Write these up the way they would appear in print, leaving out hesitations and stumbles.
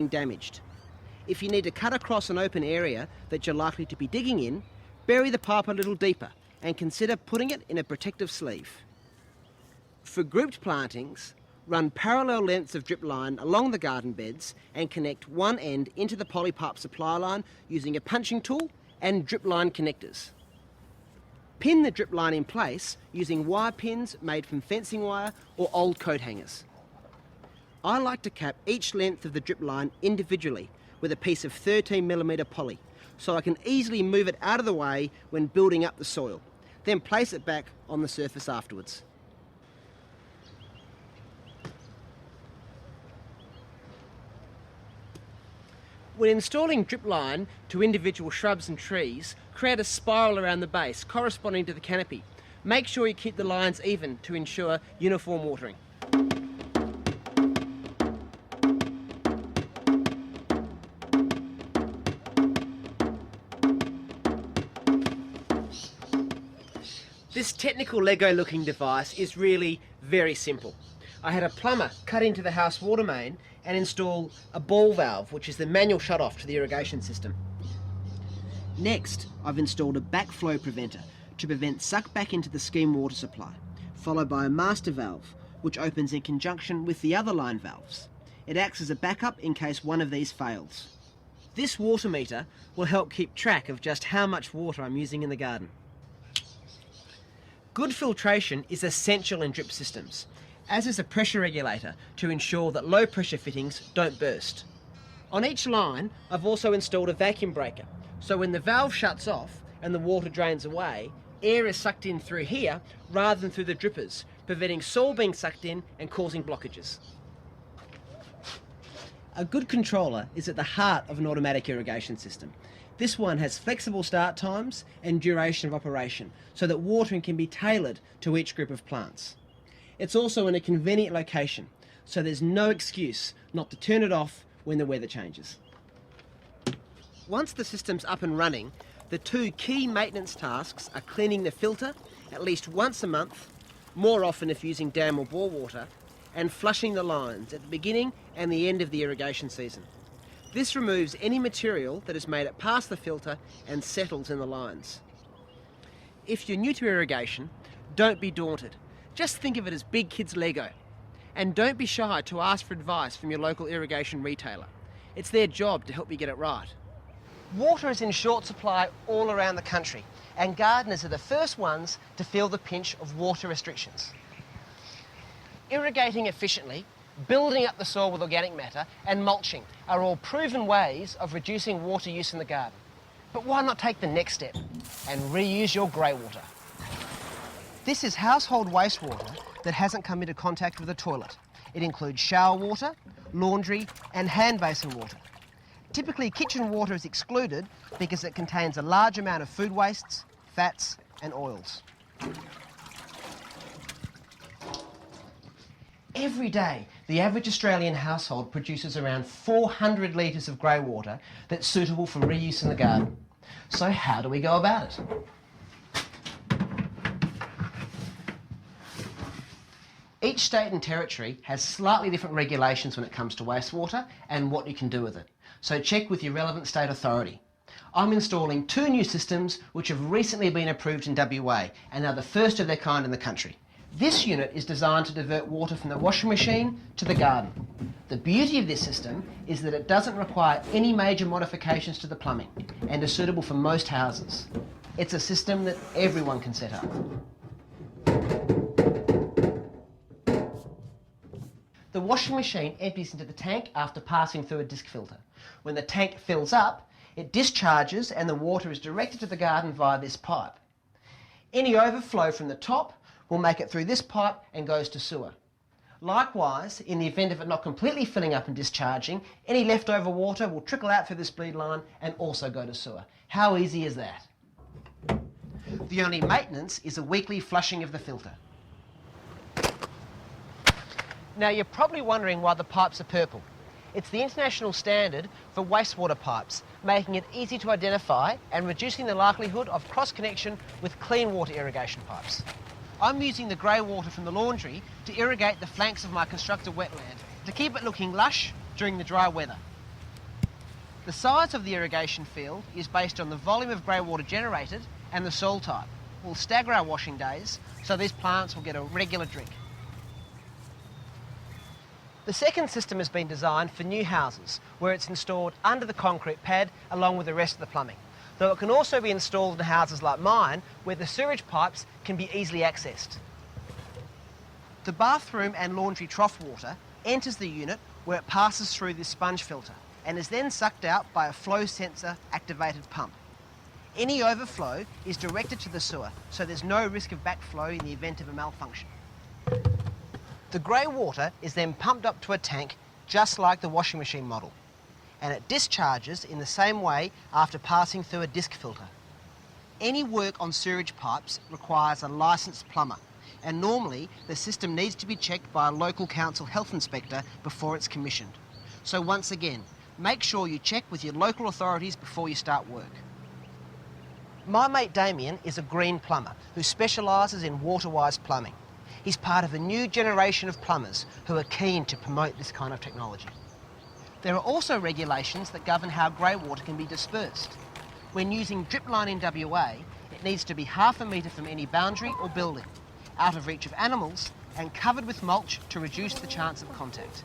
damaged. If you need to cut across an open area that you're likely to be digging in, bury the pipe a little deeper and consider putting it in a protective sleeve. For grouped plantings, run parallel lengths of drip line along the garden beds and connect one end into the polypipe supply line using a punching tool and drip line connectors. Pin the drip line in place using wire pins made from fencing wire or old coat hangers. I like to cap each length of the drip line individually with a piece of 13mm poly, so I can easily move it out of the way when building up the soil, then place it back on the surface afterwards. When installing drip line to individual shrubs and trees, create a spiral around the base corresponding to the canopy. Make sure you keep the lines even to ensure uniform watering. This technical Lego looking device is really very simple. I had a plumber cut into the house water main and install a ball valve, which is the manual shut-off to the irrigation system. Next, I've installed a backflow preventer to prevent suck back into the scheme water supply, followed by a master valve, which opens in conjunction with the other line valves. It acts as a backup in case one of these fails. This water meter will help keep track of just how much water I'm using in the garden. Good filtration is essential in drip systems, as is a pressure regulator to ensure that low pressure fittings don't burst. On each line, I've also installed a vacuum breaker, so when the valve shuts off and the water drains away, air is sucked in through here rather than through the drippers, preventing soil being sucked in and causing blockages. A good controller is at the heart of an automatic irrigation system. This one has flexible start times and duration of operation so that watering can be tailored to each group of plants. It's also in a convenient location, so there's no excuse not to turn it off when the weather changes. Once the system's up and running, the two key maintenance tasks are cleaning the filter at least once a month, more often if using dam or bore water, and flushing the lines at the beginning and the end of the irrigation season. This removes any material that has made it past the filter and settles in the lines. If you're new to irrigation, don't be daunted. Just think of it as big kids Lego. And don't be shy to ask for advice from your local irrigation retailer. It's their job to help you get it right. Water is in short supply all around the country, and gardeners are the first ones to feel the pinch of water restrictions. Irrigating efficiently, building up the soil with organic matter, and mulching are all proven ways of reducing water use in the garden. But why not take the next step and reuse your grey water? This is household wastewater that hasn't come into contact with a toilet. It includes shower water, laundry, and hand basin water. Typically, kitchen water is excluded because it contains a large amount of food wastes, fats, and oils. Every day, the average Australian household produces around 400 litres of grey water that's suitable for reuse in the garden. So how do we go about it? Each state and territory has slightly different regulations when it comes to wastewater and what you can do with it. So check with your relevant state authority. I'm installing two new systems which have recently been approved in WA and are the first of their kind in the country. This unit is designed to divert water from the washing machine to the garden. The beauty of this system is that it doesn't require any major modifications to the plumbing and is suitable for most houses. It's a system that everyone can set up. The washing machine empties into the tank after passing through a disc filter. When the tank fills up, it discharges and the water is directed to the garden via this pipe. Any overflow from the top will make it through this pipe and goes to sewer. Likewise, in the event of it not completely filling up and discharging, any leftover water will trickle out through this bleed line and also go to sewer. How easy is that? The only maintenance is a weekly flushing of the filter. Now you're probably wondering why the pipes are purple. It's the international standard for wastewater pipes, making it easy to identify and reducing the likelihood of cross-connection with clean water irrigation pipes. I'm using the grey water from the laundry to irrigate the flanks of my constructed wetland to keep it looking lush during the dry weather. The size of the irrigation field is based on the volume of grey water generated and the soil type. We'll stagger our washing days so these plants will get a regular drink. The second system has been designed for new houses, where it's installed under the concrete pad along with the rest of the plumbing, though it can also be installed in houses like mine where the sewage pipes can be easily accessed. The bathroom and laundry trough water enters the unit where it passes through this sponge filter and is then sucked out by a flow sensor activated pump. Any overflow is directed to the sewer, so there's no risk of backflow in the event of a malfunction. The grey water is then pumped up to a tank just like the washing machine model, and it discharges in the same way after passing through a disc filter. Any work on sewage pipes requires a licensed plumber, and normally the system needs to be checked by a local council health inspector before it's commissioned. So once again, make sure you check with your local authorities before you start work. My mate Damien is a green plumber who specialises in water-wise plumbing. He's part of a new generation of plumbers who are keen to promote this kind of technology. There are also regulations that govern how grey water can be dispersed. When using drip line in WA, it needs to be 1/2 metre from any boundary or building, out of reach of animals and covered with mulch to reduce the chance of contact.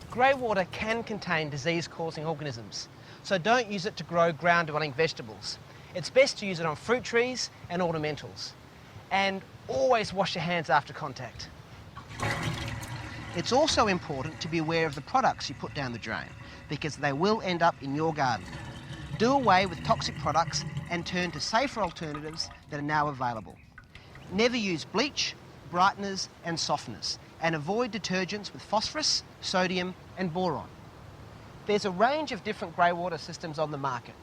Grey water can contain disease-causing organisms, so don't use it to grow ground-dwelling vegetables. It's best to use it on fruit trees and ornamentals. And always wash your hands after contact. It's also important to be aware of the products you put down the drain, because they will end up in your garden. Do away with toxic products and turn to safer alternatives that are now available. Never use bleach, brighteners and softeners, and avoid detergents with phosphorus, sodium and boron. There's a range of different grey water systems on the market.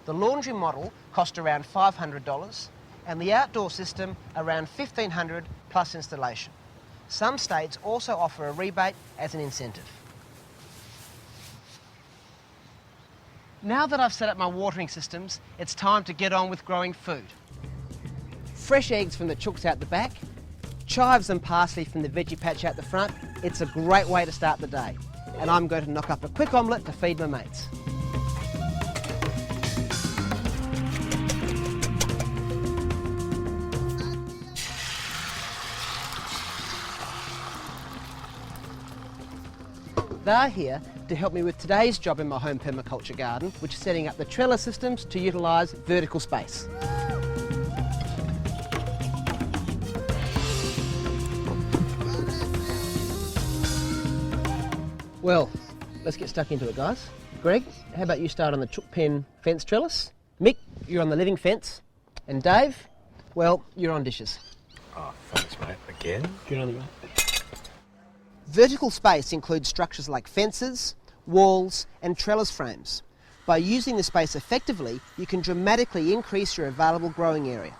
The laundry model cost around $500 and the outdoor system around $1,500 plus installation. Some states also offer a rebate as an incentive. Now that I've set up my watering systems, it's time to get on with growing food. Fresh eggs from the chooks out the back, chives and parsley from the veggie patch out the front. It's a great way to start the day. And I'm going to knock up a quick omelette to feed my mates. They're here to help me with today's job in my home permaculture garden, which is setting up the trellis systems to utilise vertical space. Well, let's get stuck into it, guys. Greg, how about you start on the chook pen fence trellis? Mick, you're on the living fence. And Dave, well, you're on dishes. Oh, thanks, mate. Again? Good on you, mate. Vertical space includes structures like fences, walls and trellis frames. By using the space effectively, you can dramatically increase your available growing area,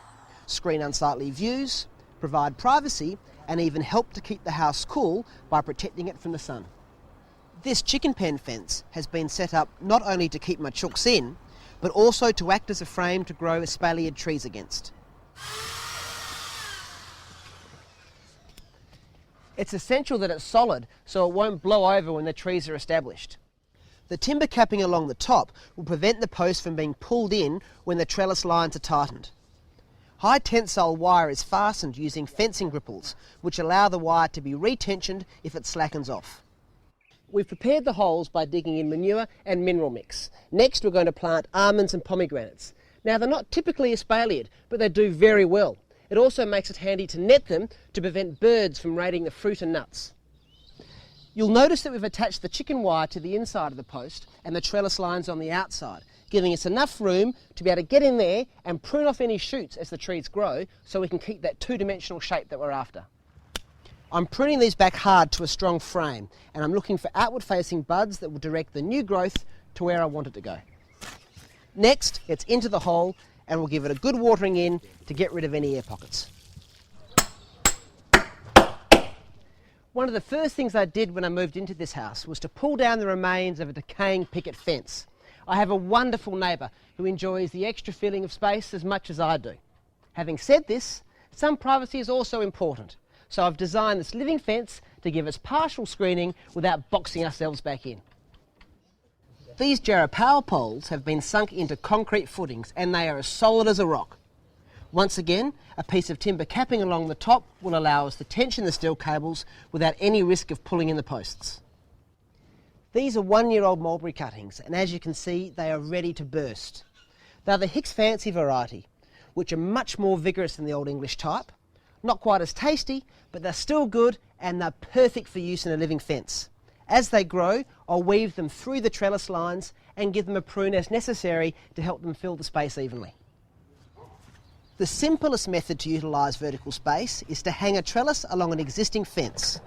screen unsightly views, provide privacy and even help to keep the house cool by protecting it from the sun. This chicken pen fence has been set up not only to keep my chooks in, but also to act as a frame to grow espaliered trees against. It's essential that it's solid so it won't blow over when the trees are established. The timber capping along the top will prevent the post from being pulled in when the trellis lines are tightened. High tensile wire is fastened using fencing gripples, which allow the wire to be retensioned if it slackens off. We've prepared the holes by digging in manure and mineral mix. Next we're going to plant almonds and pomegranates. Now they're not typically espaliered, but they do very well. It also makes it handy to net them to prevent birds from raiding the fruit and nuts. You'll notice that we've attached the chicken wire to the inside of the post and the trellis lines on the outside, giving us enough room to be able to get in there and prune off any shoots as the trees grow so we can keep that two-dimensional shape that we're after. I'm pruning these back hard to a strong frame and I'm looking for outward-facing buds that will direct the new growth to where I want it to go. Next, it's into the hole and we'll give it a good watering in to get rid of any air pockets. One of the first things I did when I moved into this house was to pull down the remains of a decaying picket fence. I have a wonderful neighbour who enjoys the extra feeling of space as much as I do. Having said this, some privacy is also important, so I've designed this living fence to give us partial screening without boxing ourselves back in. These Jarrah power poles have been sunk into concrete footings and they are as solid as a rock. Once again, a piece of timber capping along the top will allow us to tension the steel cables without any risk of pulling in the posts. These are 1-year-old mulberry cuttings, and as you can see, they are ready to burst. They're the Hicks Fancy variety, which are much more vigorous than the Old English type. Not quite as tasty, but they're still good and they're perfect for use in a living fence. As they grow, I'll weave them through the trellis lines and give them a prune as necessary to help them fill the space evenly. The simplest method to utilise vertical space is to hang a trellis along an existing fence.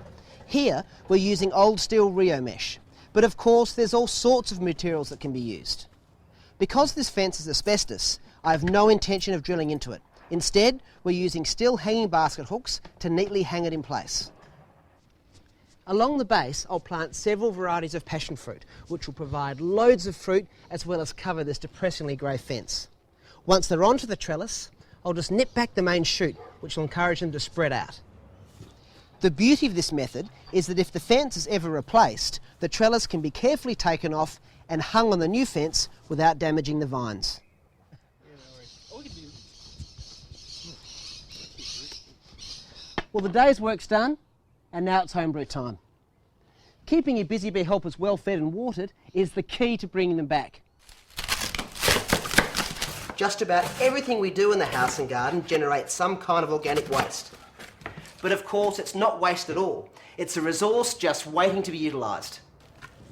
Here, we're using old steel Rio mesh, but of course there's all sorts of materials that can be used. Because this fence is asbestos, I have no intention of drilling into it. Instead, we're using steel hanging basket hooks to neatly hang it in place. Along the base, I'll plant several varieties of passion fruit, which will provide loads of fruit as well as cover this depressingly grey fence. Once they're onto the trellis, I'll just nip back the main shoot, which will encourage them to spread out. The beauty of this method is that if the fence is ever replaced, the trellis can be carefully taken off and hung on the new fence without damaging the vines. Well, the day's work's done, and now it's homebrew time. Keeping your busy bee helpers well fed and watered is the key to bringing them back. Just about everything we do in the house and garden generates some kind of organic waste. But of course, it's not waste at all. It's a resource just waiting to be utilised.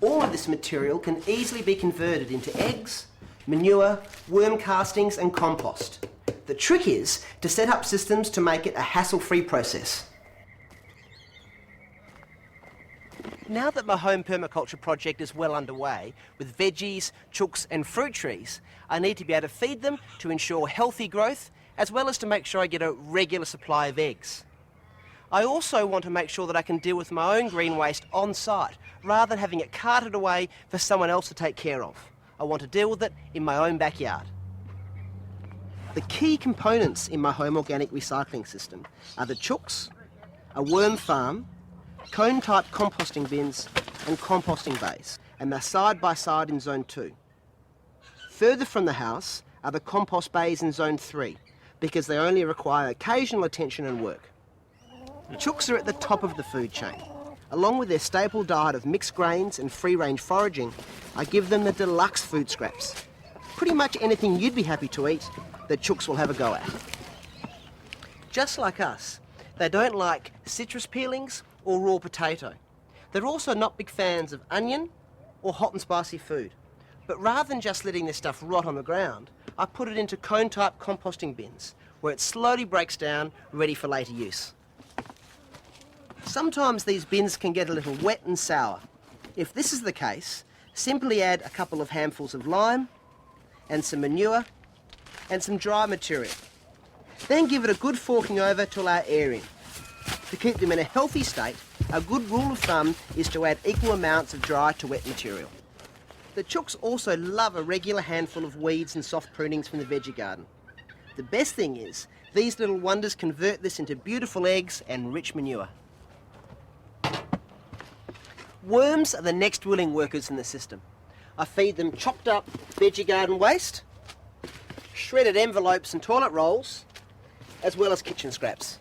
All of this material can easily be converted into eggs, manure, worm castings and compost. The trick is to set up systems to make it a hassle-free process. Now that my home permaculture project is well underway, with veggies, chooks and fruit trees, I need to be able to feed them to ensure healthy growth, as well as to make sure I get a regular supply of eggs. I also want to make sure that I can deal with my own green waste on site, rather than having it carted away for someone else to take care of. I want to deal with it in my own backyard. The key components in my home organic recycling system are the chooks, a worm farm, cone-type composting bins and composting bays, and they're side by side in Zone 2. Further from the house are the compost bays in Zone 3, because they only require occasional attention and work. The chooks are at the top of the food chain. Along with their staple diet of mixed grains and free-range foraging, I give them the deluxe food scraps. Pretty much anything you'd be happy to eat, the chooks will have a go at. Just like us, they don't like citrus peelings or raw potato. They're also not big fans of onion or hot and spicy food. But rather than just letting this stuff rot on the ground, I put it into cone-type composting bins, where it slowly breaks down, ready for later use. Sometimes these bins can get a little wet and sour. If this is the case, simply add a couple of handfuls of lime and some manure and some dry material. Then give it a good forking over to allow air in. To keep them in a healthy state, a good rule of thumb is to add equal amounts of dry to wet material. The chooks also love a regular handful of weeds and soft prunings from the veggie garden. The best thing is, these little wonders convert this into beautiful eggs and rich manure. Worms are the next willing workers in the system. I feed them chopped up veggie garden waste, shredded envelopes and toilet rolls, as well as kitchen scraps.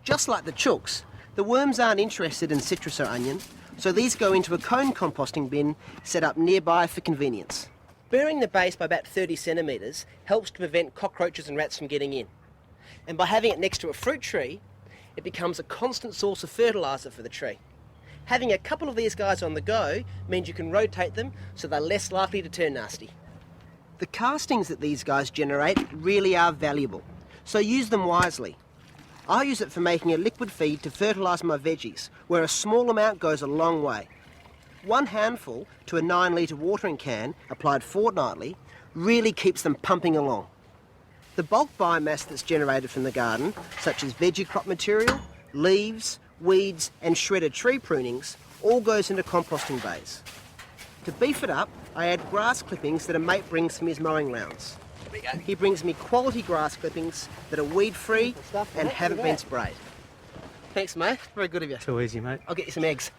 Just like the chooks, the worms aren't interested in citrus or onion, so these go into a cone composting bin set up nearby for convenience. Burying the base by about 30 centimetres helps to prevent cockroaches and rats from getting in. And by having it next to a fruit tree, it becomes a constant source of fertiliser for the tree. Having a couple of these guys on the go means you can rotate them so they're less likely to turn nasty. The castings that these guys generate really are valuable, so use them wisely. I use it for making a liquid feed to fertilise my veggies, where a small amount goes a long way. 1 handful to a 9-litre watering can, applied fortnightly, really keeps them pumping along. The bulk biomass that's generated from the garden, such as veggie crop material, leaves, weeds and shredded tree prunings, all goes into composting bays. To beef it up, I add grass clippings that a mate brings from his mowing rounds. He brings me quality grass clippings that are weed-free and haven't been sprayed. Thanks, mate. Very good of you. Too easy, mate. I'll get you some eggs.